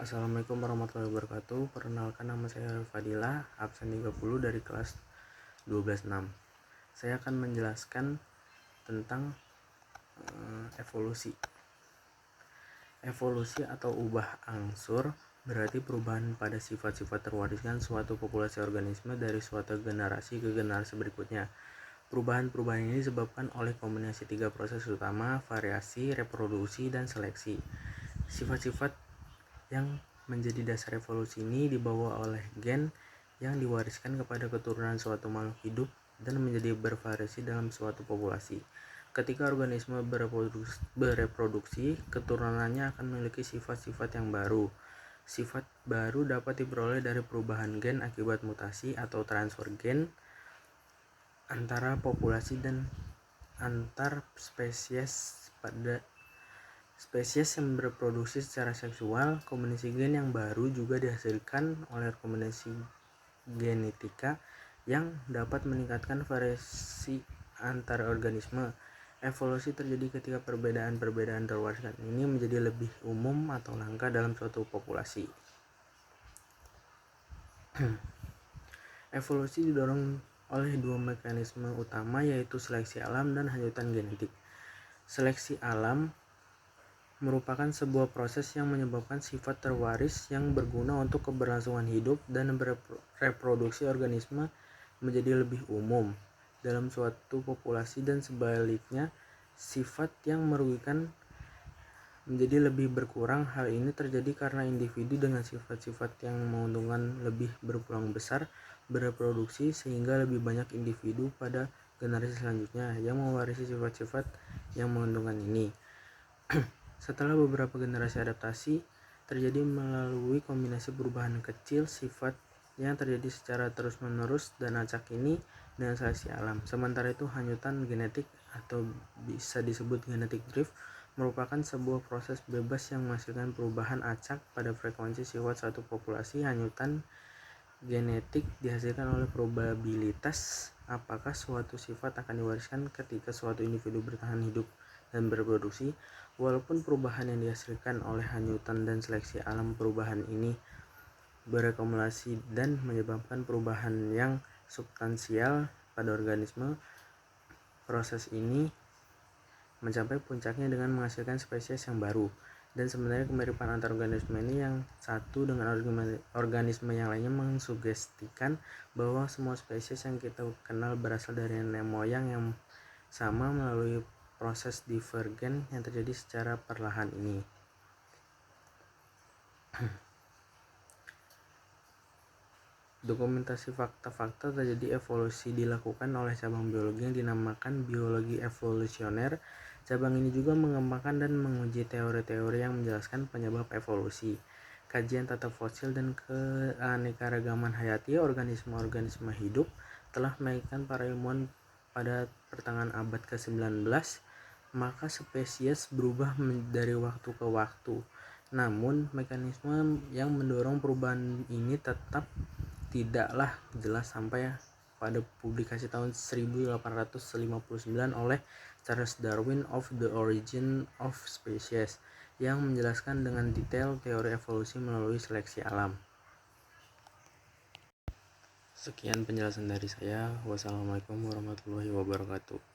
Assalamualaikum warahmatullahi wabarakatuh. Perkenalkan, nama saya Fadilah, absen 30 dari kelas 12-6. Saya akan menjelaskan tentang evolusi. Evolusi atau ubah angsur berarti perubahan pada sifat-sifat terwariskan suatu populasi organisme dari suatu generasi ke generasi berikutnya. Perubahan-perubahan ini disebabkan oleh kombinasi 3 proses utama: variasi, reproduksi, dan seleksi. Sifat-sifat yang menjadi dasar evolusi ini dibawa oleh gen yang diwariskan kepada keturunan suatu makhluk hidup dan menjadi bervariasi dalam suatu populasi. Ketika organisme bereproduksi, keturunannya akan memiliki sifat-sifat yang baru. Sifat baru dapat diperoleh dari perubahan gen akibat mutasi atau transfer gen antara populasi dan antar spesies. Pada spesies yang berreproduksi secara seksual, kombinasi gen yang baru juga dihasilkan oleh rekomendasi genetika yang dapat meningkatkan variasi antar organisme. Evolusi terjadi ketika perbedaan-perbedaan terwariskan ini menjadi lebih umum atau langka dalam suatu populasi. Evolusi didorong oleh dua mekanisme utama, yaitu seleksi alam dan hanyutan genetik. Seleksi alam merupakan sebuah proses yang menyebabkan sifat terwaris yang berguna untuk keberlangsungan hidup dan reproduksi organisme menjadi lebih umum dalam suatu populasi, dan sebaliknya, sifat yang merugikan menjadi lebih berkurang. Hal ini terjadi karena individu dengan sifat-sifat yang menguntungkan lebih berpeluang besar bereproduksi, sehingga lebih banyak individu pada generasi selanjutnya yang mewarisi sifat-sifat yang menguntungkan ini. Setelah beberapa generasi adaptasi terjadi melalui kombinasi perubahan kecil sifat yang terjadi secara terus-menerus dan acak ini dengan seleksi alam. Sementara itu, hanyutan genetik atau bisa disebut genetic drift merupakan sebuah proses bebas yang menghasilkan perubahan acak pada frekuensi sifat suatu populasi. Hanyutan genetik dihasilkan oleh probabilitas apakah suatu sifat akan diwariskan ketika suatu individu bertahan hidup dan berproduksi. Walaupun perubahan yang dihasilkan oleh hanyutan dan seleksi alam, perubahan ini berakumulasi dan menyebabkan perubahan yang substansial pada organisme. Proses ini mencapai puncaknya dengan menghasilkan spesies yang baru, dan sebenarnya kemiripan antar organisme ini yang satu dengan organisme yang lainnya mensugestikan bahwa semua spesies yang kita kenal berasal dari nenek moyang yang sama melalui proses divergen yang terjadi secara perlahan ini. Dokumentasi fakta-fakta terjadi evolusi dilakukan oleh cabang biologi yang dinamakan biologi evolusioner. Cabang ini juga mengembangkan dan menguji teori-teori yang menjelaskan penyebab evolusi, kajian tata fosil, dan keanekaragaman hayati organisme-organisme hidup telah menaikkan para ilmuwan pada pertengahan abad ke-19. Maka spesies berubah dari waktu ke waktu. Namun, mekanisme yang mendorong perubahan ini tetap tidaklah jelas sampai pada publikasi tahun 1859 oleh Charles Darwin of The Origin of Species yang menjelaskan dengan detail teori evolusi melalui seleksi alam. Sekian penjelasan dari saya. Wassalamualaikum warahmatullahi wabarakatuh.